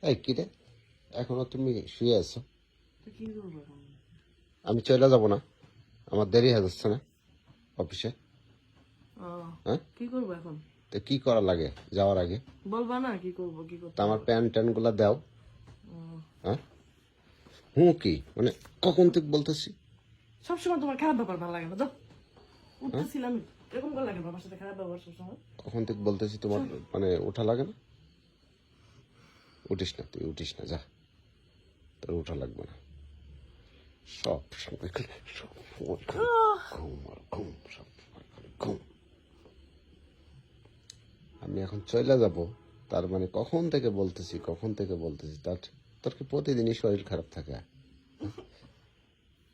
এই কি রে, এখনো তুমি শুয়ে আছো? তো কি করবো এখন? আমি চলে যাব না, আমার দেরি হয়ে যাচ্ছে না অফিসে। হ্যাঁ, কি করবো এখন? তো কি করা লাগে যাওয়ার আগে? বলবা না কি করবো, কি করতে তা আমার হবে? প্যান্ট ট্যান্ট গুলা দাও। হ্যাঁ, কি মানে কখন থেকে বলতেছি? সবসময় তোমার খারাপ ব্যাপার ভালো লাগে না তো। উঠতেছিলাম এরকম করে লাগে বাবার সাথে খারাপ ব্যবহার সবসময়। কখন থেকে বলতেছি তোমার মানে ওঠা লাগে না? উঠিস না, তুই উঠিস না, যা, তোর ওঠা লাগবে না। সব সময় ঘুম আর ঘুম, সব সময় ঘুম। আমি এখন চলে যাব, তার মানে কখন থেকে বলতেছি তার তোর কি প্রতিদিনই শরীর খারাপ থাকে?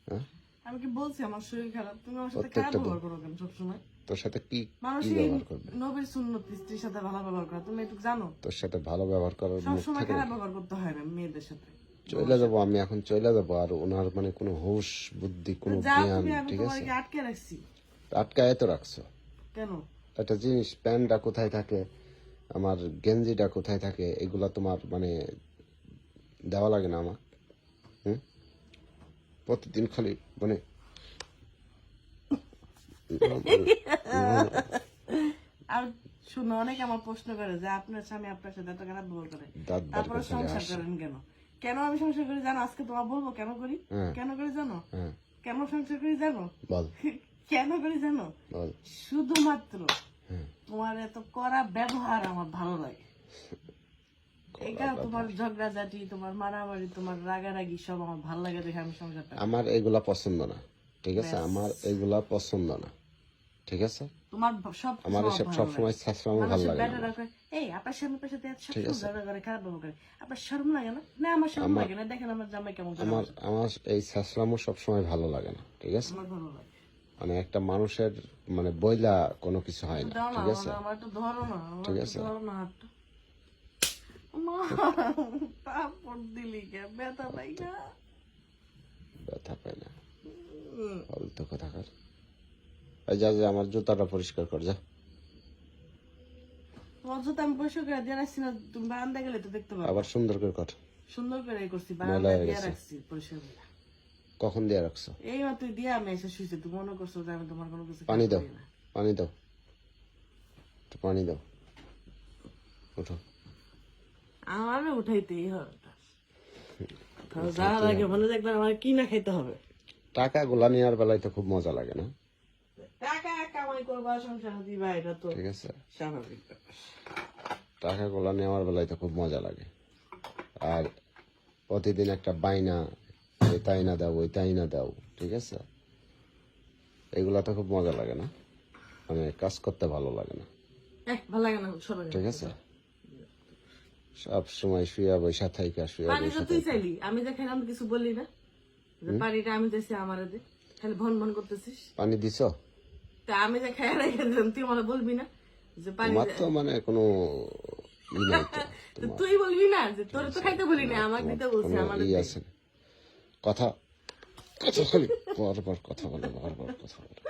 হ্যাঁ, আমি কি বলছি আমার শরীর খারাপ? তুমি আমার সাথে খারাপ ব্যবহার করো কেন সবসময়? তোর সাথে কি মানুষই ব্যবহার করবে? নবীর সুন্নত স্ত্রীর সাথে ভালো ব্যবহার করা, তুমি একটু জানো? তোর সাথে ভালো ব্যবহার করার মুখ সবসময় থাকে খারাপ নাকি? ব্যবহার করতে হয় না মেয়েদের সাথে। চলে যাবো আমি এখন, চলে যাবো। আর ওনার মানে কোনো হুঁশ বুদ্ধি, কোনো যা জ্ঞান, তুমি, আমি ঠিক তোমার আছে? কি আটকে রাখছি আটকায় তো রাখছো কেন? একটা জিনিস, প্যান্টটা কোথায় থাকে, আমার গেঞ্জিটা কোথায় থাকে, এগুলা তোমার মানে দেওয়া লাগে না আমার? হুম, প্রতিদিন খালি মানে আর শুনো, অনেকে আমার প্রশ্ন করে যে আপনার স্বামী আপনার সাথে এত খারাপ ব্যবহার করে, দাঁত বার তারপরে করে খালি সংসার আসে। করেন কেন? কেন আমি সংসার করি জানো? আজকে তোমার বলবো কেন করি। হ্যাঁ। কেন করি জানো? হ্যাঁ, কেন সংসার করি জানো? বল কেন করি জানো? বল। শুধুমাত্র হ্যাঁ, তোমার এত কড়া ব্যবহার আমার ভালো লাগে। এটা তোমার ঝগড়াঝাটি, তোমার মারামারি, তোমার রাগারাগি সব আমার ভালো লাগে দেখে আমি সংসারটা করি। আমার এগুলা পছন্দ না, ঠিক আছে? ব্যাস। আমার এগুলা পছন্দ না, ঠিক আছে? তোমার সব আমার এসব সবসময় ছাড়ছাড়ামো ভালো লাগে না বেটার আমার। রাখে। এই আপনার স্বামী পাশে এত ঠিক সবসময় আছে। ঝগড়া করে, খারাপ ব্যবহার করে, আপনার শরম লাগে না? না আমার শরম লাগে না, দেখেন আমার জামাই কেমন করে আমার আমার সাথে। আমার এই ছাড়ছাড়ামো সবসময় ভালো লাগে না, ঠিক আছে? আমার ভালো লাগে। মানে একটা মানুষের মানে বইলা কোনো কিছু হয় না, দাও না, ঠিক আছে? আমার একটু ধরো না, আমার ঠিক একটু আছে। ধরো না হাতটা। মা, তারপর দিলি কে? ব্যথা পাই না? ব্যথা পায় না, ফালতু কথাকার। এই যা যা, আমার জুতাটা পরিষ্কার কর, যা। তোমার জুতো আমি পরিষ্কার করে দিয়ে রাখছি না, তুমি বারান্দা গেলে তো দেখতে পাবো। আবার সুন্দর করে কর। সুন্দর করে করছি, ময়লা বারান্দা হয়ে দিয়ে গেছে। রাখছি পরিষ্কার করে। কখন দিয়ে রাখছো? এই মাত্র দিয়ে আমি এসে শুয়েছি, তুমি মনে করছো যে আমি তোমার কোনো কিছু পানি খেয়াল দাও, করি না। পানি দাও, একটু পানি দাও, ওঠো। আমার উঠাইতেই হবে। যাওয়ার আগে মনে দেখবেন আমার কি না খাইতে হবে। টাকা গুলা নেওয়ার বেলায় তো খুব মজা লাগে না? টাকা কামাই করবা, সংসার দিবা, এটা তো ঠিক আছে, স্বাভাবিক ব্যাপার। টাকা গুলা নেওয়ার বেলায় তো খুব মজা লাগে। আর প্রতিদিন একটা বাইনা, এই তাই না দাও, ওই তাই না দাও, ঠিক আছে? এগুলা তো খুব মজা লাগে না, মানে কাজ করতে ভালো লাগে না, ভালো লাগে না, সবাই। ঠিক আছে? সব সময় শুয়া বৈশা থাইকা, শুয়া পানি তো বৈশা তুই থাইকা। চাইলি, আমি দেখেন আমি কিছু বললি না যে পানিটা আমি দিয়েছি আমার দে, খালি ভন ভন করতেছিস। পানি দিছ? তা আমি যে খেয়ে রেখে দিলাম, তুই আমার বলবি না যে পানি তোমার তো মানে কোনো ই নাই তো, তো তুই বলবি না যে তোর তো খাইতে বলি না, আমাকে দিতে বলছি, কোনো আমার ই আছে না। কথা কথা খালি বারবার কথা বলে, বারবার কথা বলে,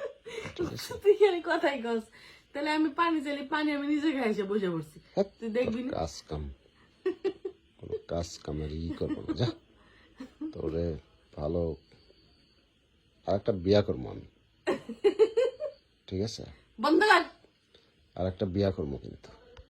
ঠিক আছে? তুই খালি কথাই কস। তাহলে আমি পানি চাইলি, পানি আমি নিজে খাইছে বসে পড়ছি, তুই দেখবি না? কাজ কাম, কোনো কাজ কামের ই করবো না, যা। তোরে ভালো আর একটা বিয়া করবো আমি, ঠিক আছে? বন্ধ কর। আর একটা বিয়া করবো কিন্তু।